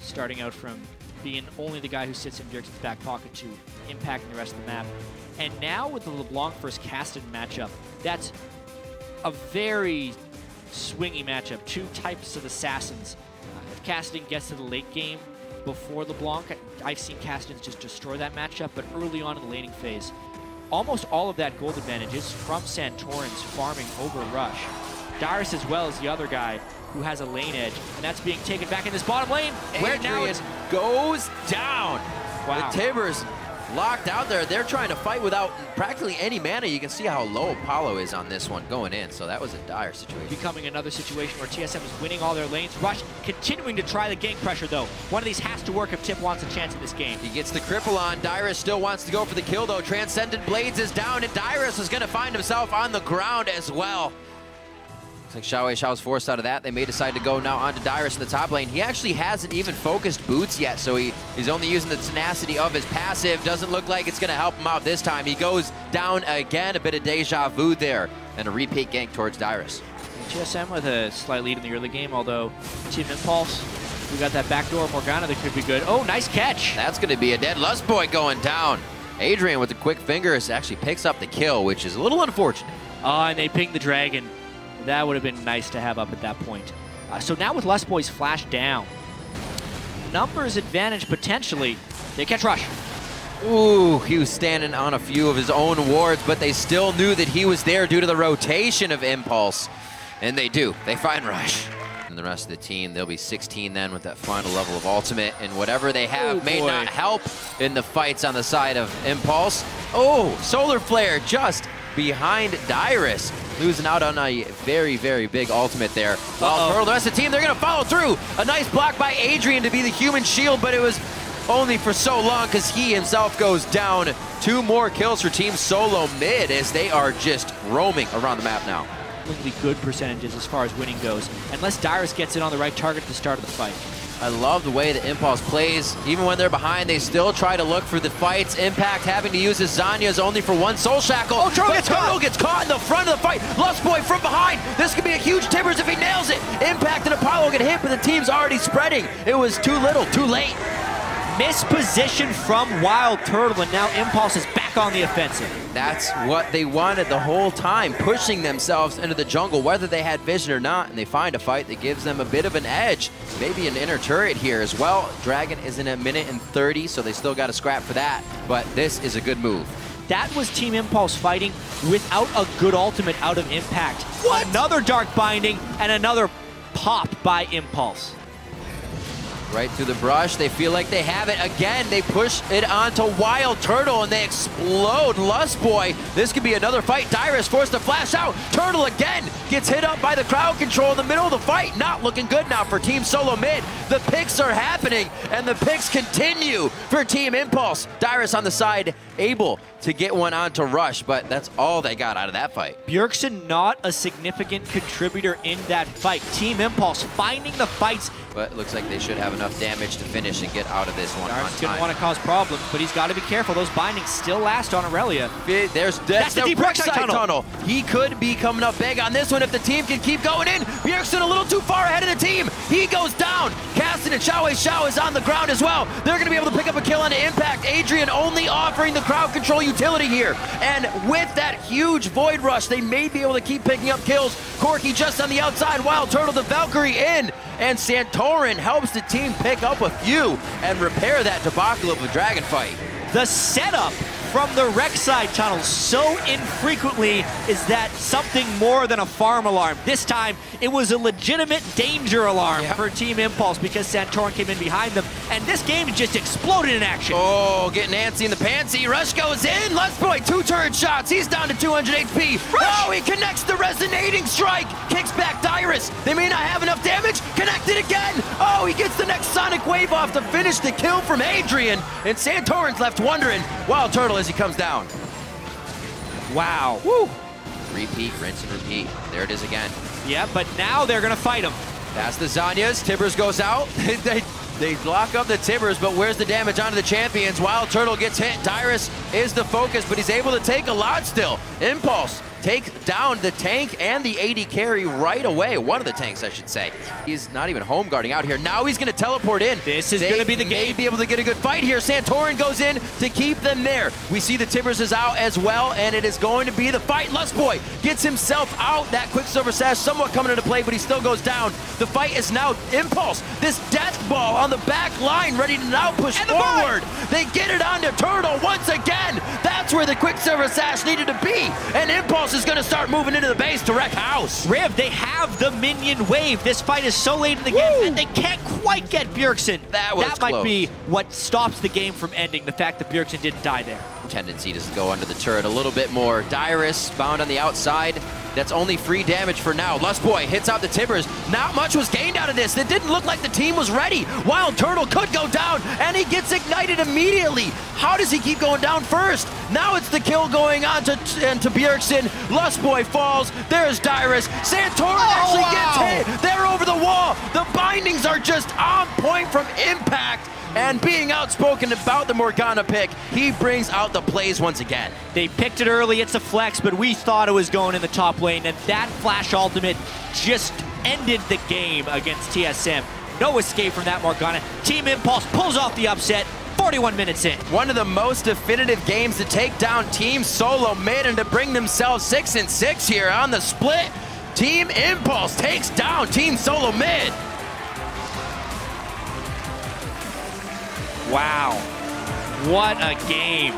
starting out from being only the guy who sits in Bjergsen's back pocket to impacting the rest of the map. And now with the LeBlanc versus Casten matchup, that's a very swingy matchup. Two types of assassins. If Casten gets to the late game before LeBlanc, I've seen Casten just destroy that matchup, but early on in the laning phase, almost all of that gold advantage is from Santorin's farming over Rush. Dyrus as well as the other guy who has a lane edge, and that's being taken back in this bottom lane, where now it goes down. Wow. The Tibbers locked out there. They're trying to fight without practically any mana. You can see how low Apollo is on this one going in, so that was a dire situation. Becoming another situation where TSM is winning all their lanes. Rush continuing to try the gank pressure, though. One of these has to work if Tip wants a chance in this game. He gets the cripple on. Dyrus still wants to go for the kill, though. Transcendent Blades is down, and Dyrus is going to find himself on the ground as well. Looks like Xiao's forced out of that. They may decide to go now onto Dyrus in the top lane. He actually hasn't even focused boots yet, so he's only using the tenacity of his passive. Doesn't look like it's going to help him out this time. He goes down again, a bit of deja vu there, and a repeat gank towards Dyrus. TSM with a slight lead in the early game, although Team Impulse, we got that backdoor Morgana that could be good. Oh, nice catch. That's going to be a dead Lustboy going down. Adrian with the quick fingers actually picks up the kill, which is a little unfortunate. And they ping the dragon. That would have been nice to have up at that point. So now with Lustboy's flash down, numbers advantage potentially. They catch Rush. Ooh, he was standing on a few of his own wards, but they still knew that he was there due to the rotation of Impulse. And they do. They find Rush. And the rest of the team, they'll be 16 then with that final level of ultimate. And whatever they have may not help in the fights on the side of Impulse. Oh, Solar Flare just behind Dyrus. Losing out on a very, very big ultimate there. Well, the rest of the team, they're going to follow through. A nice block by Adrian to be the human shield, but it was only for so long because he himself goes down. 2 more kills for Team Solo mid as they are just roaming around the map now. Really good percentages as far as winning goes, unless Dyrus gets it on the right target at the start of the fight. I love the way that Impulse plays. Even when they're behind, they still try to look for the fights. Impact having to use his Zanyas only for 1 Soul Shackle. Oh, Turtle gets caught in the front of the fight. Lustboy from behind. This could be a huge Tibbers if he nails it. Impact and Apollo get hit, but the team's already spreading. It was too little, too late. Misposition from Wild Turtle, and now Impulse is back on the offensive. That's what they wanted the whole time, pushing themselves into the jungle, whether they had vision or not, and they find a fight that gives them a bit of an edge. Maybe an inner turret here as well. Dragon is in 1:30, so they still got to scrap for that, but this is a good move. That was Team Impulse fighting without a good ultimate out of Impact. What? Another Dark Binding and another pop by Impulse. Right through the brush, they feel like they have it again. They push it onto Wild Turtle and they explode Lustboy. This could be another fight. Dyrus forced to flash out. Turtle again gets hit up by the crowd control in the middle of the fight. Not looking good now for Team Solo mid. The picks are happening and the picks continue for Team Impulse. Dyrus on the side, able to get one onto Rush, but that's all they got out of that fight. Bjergsen not a significant contributor in that fight. Team Impulse finding the fights. But it looks like they should have enough damage to finish and get out of this one on time. He's going to want to cause problems, but he's got to be careful. Those bindings still last on Aurelia. That's the deep Rek'Sai tunnel. He could be coming up big on this one if the team can keep going in. Bjergsen a little too far ahead of the team. He goes down. Casten and Xiao is on the ground as well. They're going to be able to pick up a kill on the Impact. Adrian only offering the crowd control utility here. And with that huge Void Rush, they may be able to keep picking up kills. Corky just on the outside. Wild Turtle, the Valkyrie in. And Santorin helps the team pick up a few and repair that debacle of a dragon fight. The setup from the Rek'Sai tunnel so infrequently is that something more than a farm alarm. This time, it was a legitimate danger alarm for Team Impulse because Santorin came in behind them, and this game just exploded in action. Oh, getting antsy in the pantsy. Rush goes in. Lustboy, 2 turret shots. He's down to 200 HP. Rush! Oh, he connects the resonating strike. Kicks back Dyrus. They may not have enough damage. Connected again. Oh, he gets the next Sonic Wave off to finish the kill from Adrian. And Santorin's left wondering. Wild Turtle as he comes down. Wow. Woo. Repeat, rinse, and repeat. There it is again. Yeah, but now they're going to fight him. That's the Zanyas. Tibbers goes out. They lock up the Tibbers, but where's the damage onto the champions? Wild Turtle gets hit. Dyrus is the focus, but he's able to take a lot still. Impulse take down the tank and the AD carry right away. One of the tanks, I should say. He's not even home guarding out here. Now he's going to teleport in. This is going to be the game. May be able to get a good fight here. Santorin goes in to keep them there. We see the Tibbers is out as well, and it is going to be the fight. Lustboy gets himself out. That Quicksilver Sash somewhat coming into play, but he still goes down. The fight is now Impulse. This death ball on the back line ready to now push forward. They get it onto Turtle once again. That's where the Quicksilver Sash needed to be. And Impulse is going to start moving into the base to wreck house. Riv, they have the minion wave. This fight is so late in the game, and they can't quite get Bjergsen. That might be what stops the game from ending, the fact that Bjergsen didn't die there. Tendency to go under the turret a little bit more. Dyrus bound on the outside. That's only free damage for now. Lustboy hits out the Tibbers. Not much was gained out of this. It didn't look like the team was ready. Wild Turtle could go down, and he gets ignited immediately. How does he keep going down first? Now it's the kill going on to Bjergsen. Lustboy falls. There's Dyrus. Santorin actually gets hit. They're over the wall. The bindings are just on point from impact. And being outspoken about the Morgana pick, he brings out the plays once again. They picked it early, it's a flex, but we thought it was going in the top lane, and that flash ultimate just ended the game against TSM. No escape from that Morgana. Team Impulse pulls off the upset, 41 minutes in. One of the most definitive games to take down Team Solo Mid and to bring themselves 6-6 here on the split. Team Impulse takes down Team Solo Mid. Wow, what a game.